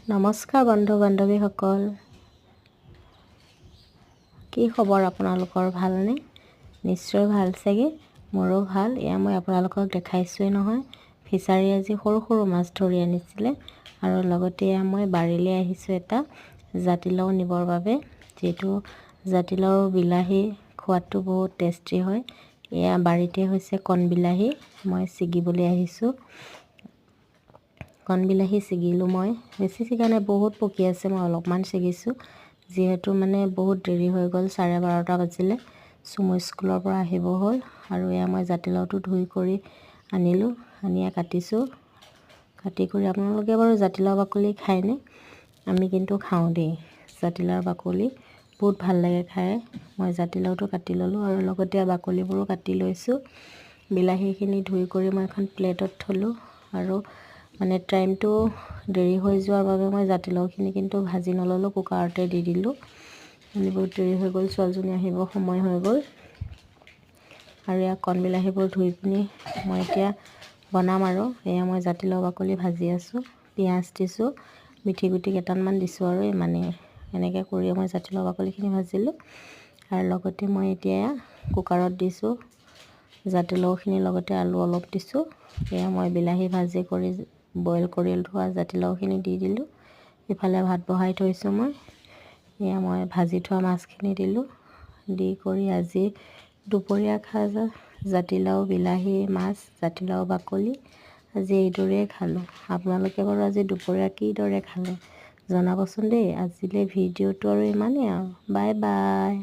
নমস্কাৰ বন্ধু বান্ধৱীসকল, কি খবৰ আপোনালোকৰ? ভালনে? নিশ্চয় ভাল চাগে, মোৰো ভাল। এয়া মই আপোনালোকক দেখাইছোঁৱেই নহয়, ফিচাৰী আজি সৰু সৰু মাছ ধৰি আনিছিলে। আৰু লগতে এয়া মই বাৰীলৈ আহিছোঁ এটা জাতিলাও নিবৰ বাবে, যিহেতু জাতিলাও বিলাহী খোৱাটো বহুত টেষ্টি হয়। এয়া বাৰীতে হৈছে কণবিলাহী, মই ছিগিবলৈ আহিছোঁ। কণবিলাহী ছিগিলোঁ মই, বেছি ছিগা নাই, বহুত পকি আছে, মই অলপমান ছিগিছোঁ। যিহেতু মানে বহুত দেৰি হৈ গ'ল, 12:30 বাজিলে, চুমু স্কুলৰ পৰা আহিব হ'ল। আৰু এয়া মই জাতিলাওটো ধুই কৰি আনিলোঁ, আনি কাটিছোঁ। কাটি কৰি আপোনালোকে বাৰু জাতিলাও বাকলি খায়নে? আমি কিন্তু খাওঁ দেই, জাতিলাওৰ বাকলি বহুত ভাল লাগে খাই। মই জাতিলাওটো কাটি ল'লোঁ আৰু লগতে বাকলিবোৰো কাটি লৈছোঁ। বিলাহীখিনি ধুই কৰি মই এখন প্লেটত থলোঁ আৰু মানে টাইমটো দেৰি হৈ যোৱাৰ বাবে মই জাতিলাওখিনি কিন্তু ভাজি নল'লোঁ, কুকাৰতে দি দিলোঁ। মানে বহুত দেৰি হৈ গ'ল, ছোৱালীজনী আহিব সময় হৈ গ'ল। আৰু এয়া কণবিলাহীবোৰ ধুই পিনি মই এতিয়া বনাম। আৰু এয়া মই জাতিলাও বাকলি ভাজি আছোঁ, পিঁয়াজ দিছোঁ, মিঠি গুটি কেইটামান দিছোঁ আৰু মানে এনেকৈ কৰি মই জাতিলাও বাকলিখিনি ভাজিলোঁ। আৰু লগতে মই এতিয়া কুকাৰত দিছোঁ, জাতিলাওখিনিৰ লগতে আলু অলপ দিছোঁ। এয়া মই বিলাহী ভাজি কৰি বইল কৰি থোৱা জাতিলাওখিনি দি দিলোঁ। ইফালে ভাত বহাই থৈছোঁ মই। এয়া মই ভাজি থোৱা মাছখিনি দিলোঁ, দি কৰি আজি দুপৰীয়া সাঁজ জাতিলাও বিলাহী মাছ, জাতিলাও বাকলি আজি এইদৰেই খালোঁ। আপোনালোকে বাৰু আজি দুপৰীয়া কিদৰে খালে জনাবচোন দেই। আজিলৈ ভিডিঅ'টো আৰু ইমানেই আৰু, বাই বাই।